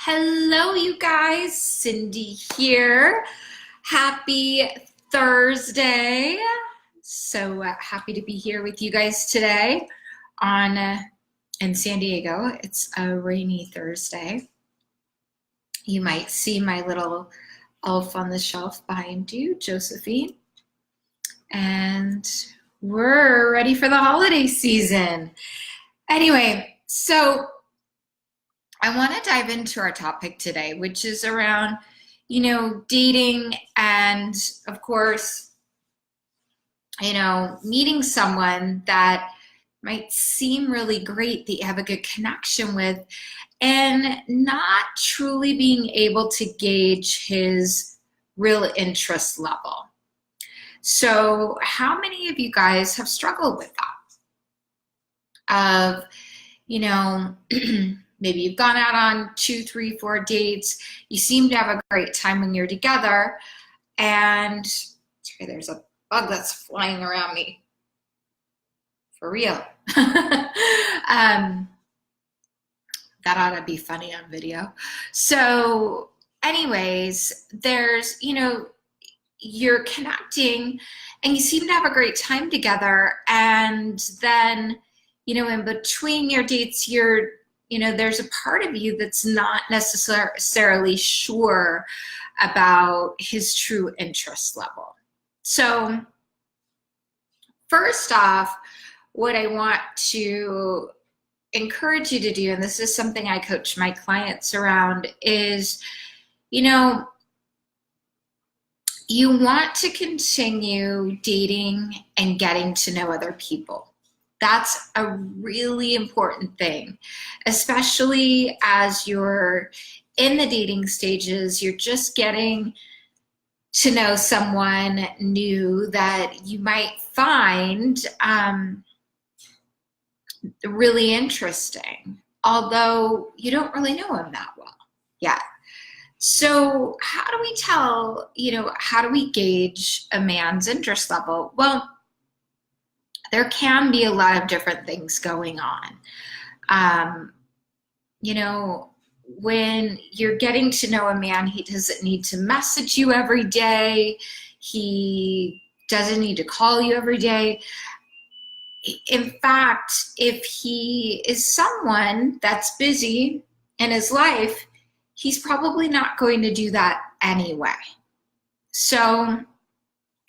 Hello, you guys. Cindy here. Happy Thursday. So happy to be here with you guys today in San Diego. It's a rainy Thursday. You might see my little elf on the shelf behind you, Josephine. And we're ready for the holiday season. Anyway, so I want to dive into our topic today, which is around, dating and, of course, meeting someone that might seem really great that you have a good connection with and not truly being able to gauge his real interest level. So how many of you guys have struggled with that? Maybe you've gone out on 2, 3, 4 dates. You seem to have a great time when you're together. And there's a bug that's flying around me. For real. That ought to be funny on video. So anyways, there's, you're connecting and you seem to have a great time together. And then, in between your dates, there's a part of you that's not necessarily sure about his true interest level. So first off, what I want to encourage you to do, and this is something I coach my clients around, is, you want to continue dating and getting to know other people. That's a really important thing, especially as you're in the dating stages, you're just getting to know someone new that you might find really interesting, although you don't really know him that well yet. So how do we tell, how do we gauge a man's interest level? Well, there can be a lot of different things going on. When you're getting to know a man, he doesn't need to message you every day. He doesn't need to call you every day. In fact, if he is someone that's busy in his life, he's probably not going to do that anyway. So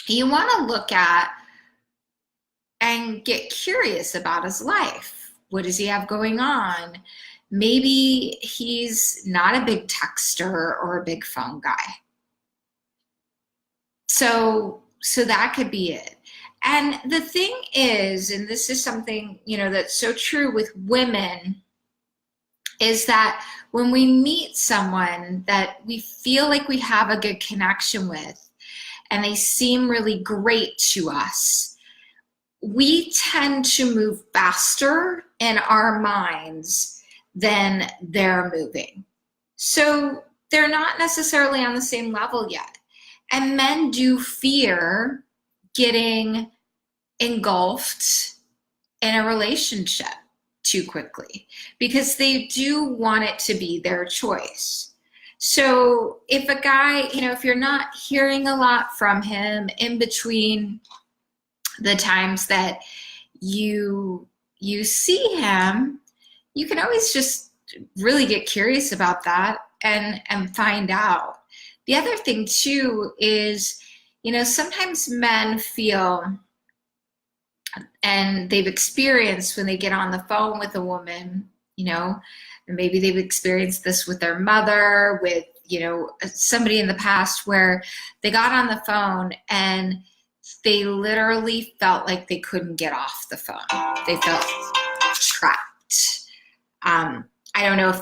you want to look at and get curious about his life. What does he have going on? Maybe he's not a big texter or a big phone guy. So that could be it. And the thing is, and this is something, that's so true with women, is that when we meet someone that we feel like we have a good connection with, and they seem really great to us, we tend to move faster in our minds than they're moving. So they're not necessarily on the same level yet. And men do fear getting engulfed in a relationship too quickly because they do want it to be their choice. So if a guy, if you're not hearing a lot from him in between the times that you see him, you can always just really get curious about that and find out. The other thing too is, sometimes men feel, and they've experienced when they get on the phone with a woman, and maybe they've experienced this with their mother, with, somebody in the past where they got on the phone and they literally felt like they couldn't get off the phone. They felt trapped. I don't know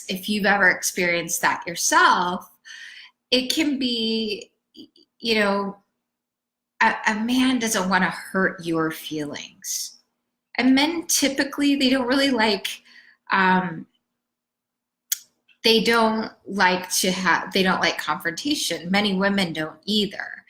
if you've ever experienced that yourself. It can be, a man doesn't want to hurt your feelings. And men typically, they don't like confrontation. Many women don't either.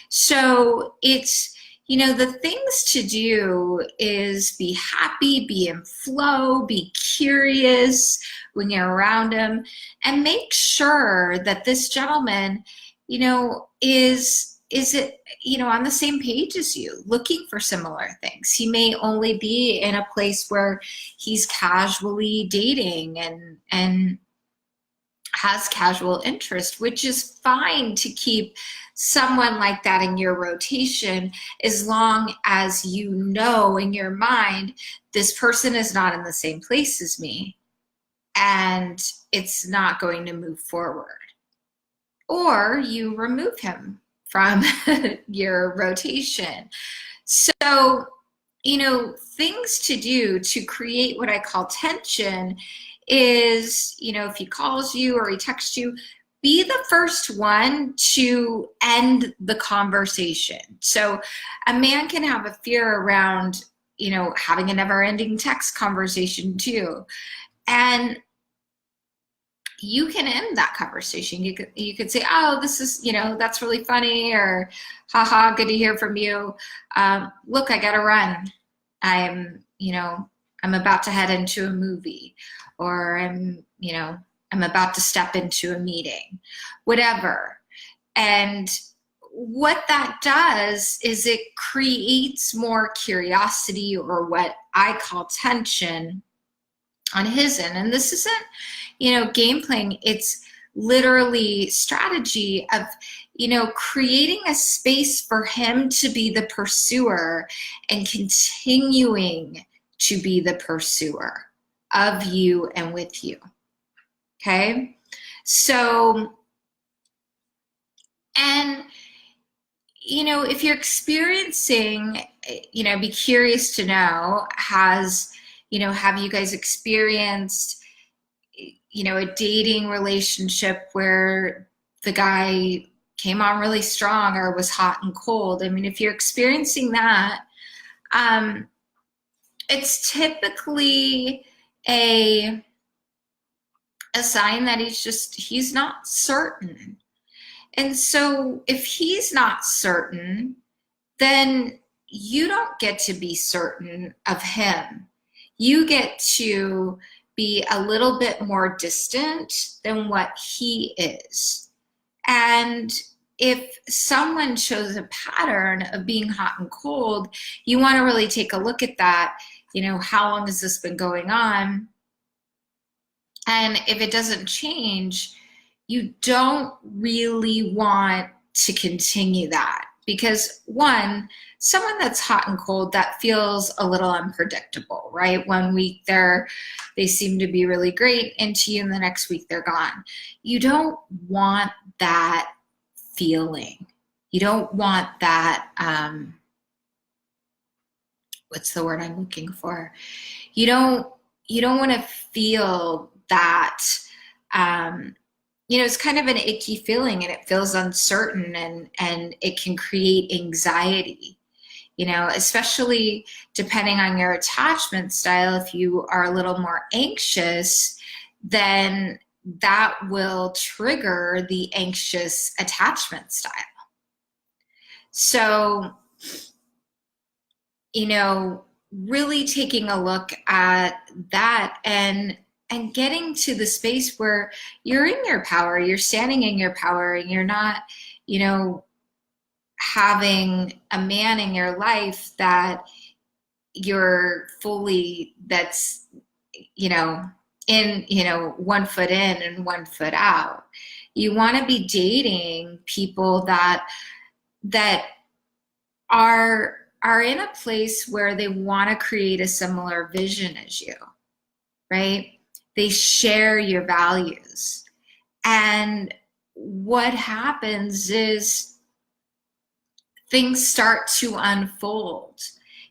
So it's, the things to do is be happy, be in flow, be curious when you're around him, and make sure that this gentleman, is it, on the same page as you, looking for similar things. He may only be in a place where he's casually dating and has casual interest, which is fine to keep someone like that in your rotation, as long as you know in your mind, this person is not in the same place as me and it's not going to move forward. Or you remove him from your rotation. So, things to do to create what I call tension is, if he calls you or he texts you, be the first one to end the conversation. So a man can have a fear around, having a never-ending text conversation too. And you can end that conversation. You could say, oh, this is, that's really funny, or haha, good to hear from you. Look, I gotta run. I'm about to head into a movie, or I'm about to step into a meeting, whatever. And what that does is it creates more curiosity, or what I call tension, on his end. And this isn't, game playing. It's literally strategy of, creating a space for him to be the pursuer and continuing to be the pursuer of you and with you. Okay? So, and, if you're experiencing, be curious to know, have you guys experienced, a dating relationship where the guy came on really strong or was hot and cold? I mean, if you're experiencing that, it's typically a sign that he's not certain. And so if he's not certain, then you don't get to be certain of him. You get to be a little bit more distant than what he is. And if someone shows a pattern of being hot and cold, you want to really take a look at that. How long has this been going on? And if it doesn't change, you don't really want to continue that, because one, someone that's hot and cold, that feels a little unpredictable, right? 1 week they seem to be really great into you, and the next week they're gone. You don't want that feeling. You don't want that, what's the word I'm looking for? You don't want to feel that, it's kind of an icky feeling, and it feels uncertain, and it can create anxiety, especially depending on your attachment style. If you are a little more anxious, then that will trigger the anxious attachment style. So, really taking a look at that and getting to the space where you're in your power, you're standing in your power, and you're not, having a man in your life that you're fully, that's, in, 1 foot in and 1 foot out. You want to be dating people that are in a place where they want to create a similar vision as you, right? They share your values. And what happens is things start to unfold.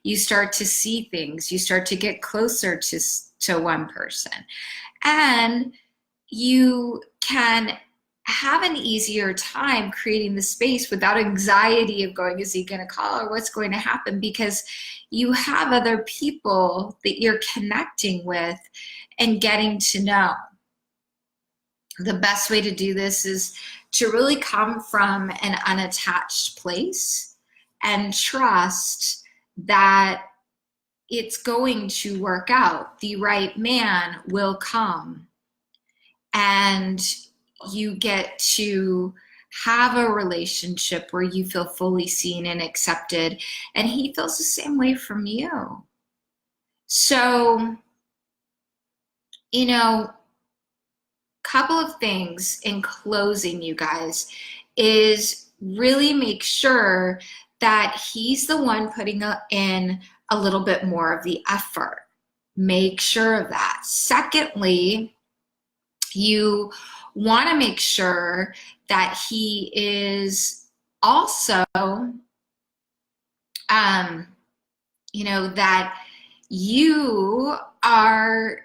You start to see things. You start to get closer to one person. And you can have an easier time creating the space without anxiety of going, is he going to call, or what's going to happen? Because you have other people that you're connecting with and getting to know. The best way to do this is to really come from an unattached place and trust that it's going to work out. The right man will come, and you get to have a relationship where you feel fully seen and accepted, and he feels the same way from you. So, you know, couple of things in closing, you guys, is really make sure that he's the one putting in a little bit more of the effort. Make sure of that. Secondly, you want to make sure that he is also, you know, that you are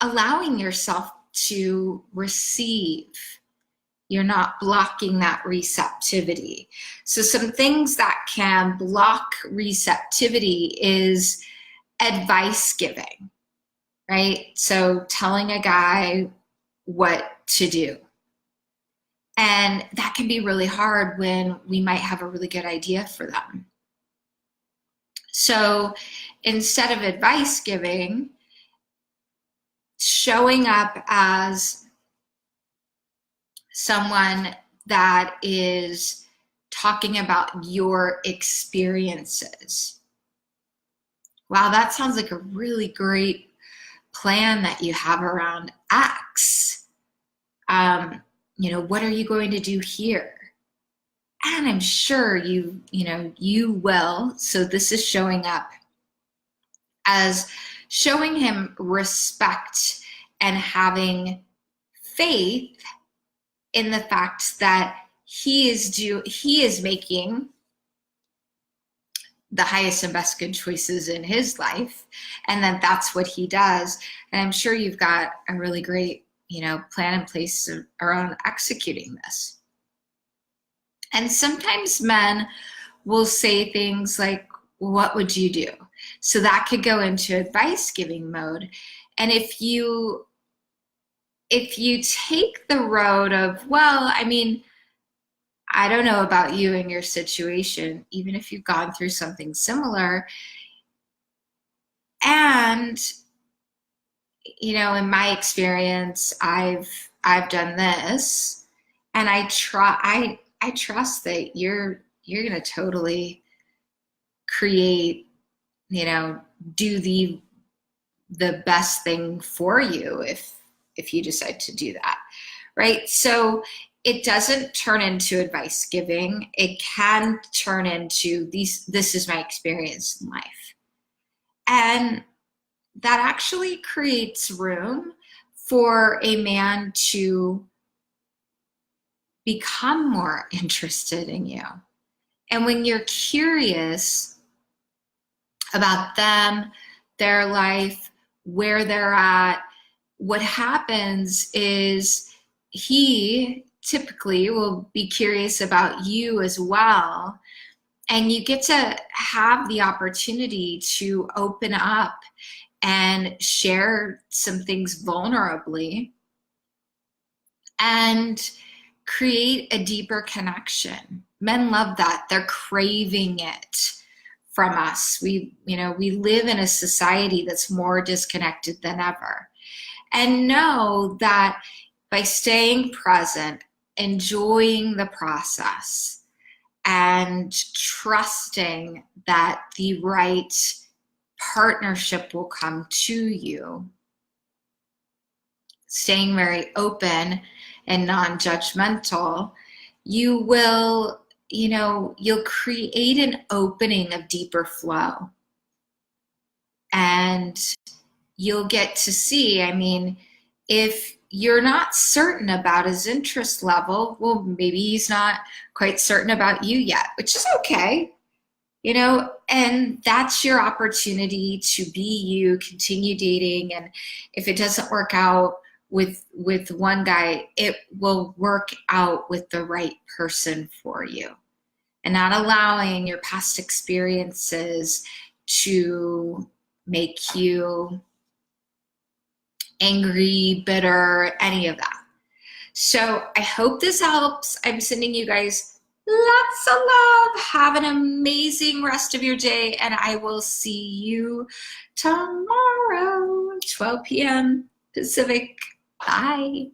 allowing yourself to receive. You're not blocking that receptivity. So some things that can block receptivity is advice giving, right? So telling a guy what to do. And that can be really hard when we might have a really good idea for them. So instead of advice giving, showing up as someone that is talking about your experiences. Wow, that sounds like a really great plan that you have around X. You know, what are you going to do here? And I'm sure you will. So this is showing up as showing him respect and having faith in the fact that he is making the highest and best good choices in his life, and that that's what he does. And I'm sure you've got a really great, plan in place around executing this. And sometimes men will say things like, what would you do? So that could go into advice giving mode. And if you take the road of, well, I mean, I don't know about you and your situation, even if you've gone through something similar. And, in my experience, I've done this, and I trust that you're going to totally create, do the best thing for you if you decide to do that, right? So it doesn't turn into advice giving. It can turn into this is my experience in life. And that actually creates room for a man to become more interested in you. And when you're curious about them, their life, where they're at, what happens is he typically will be curious about you as well. And you get to have the opportunity to open up and share some things vulnerably and create a deeper connection. Men love that. They're craving it from us. We live in a society that's more disconnected than ever. And know that by staying present, enjoying the process, and trusting that the right partnership will come to you, staying very open and non-judgmental, you will, you'll create an opening of deeper flow. And you'll get to see, if you're not certain about his interest level, well, maybe he's not quite certain about you yet, which is okay. And that's your opportunity to be you, continue dating. And if it doesn't work out with one guy, it will work out with the right person for you. And not allowing your past experiences to make you angry, bitter, any of that. So I hope this helps. I'm sending you guys Lots of love. Have an amazing rest of your day, and I will see you tomorrow, 12 p.m. Pacific. Bye.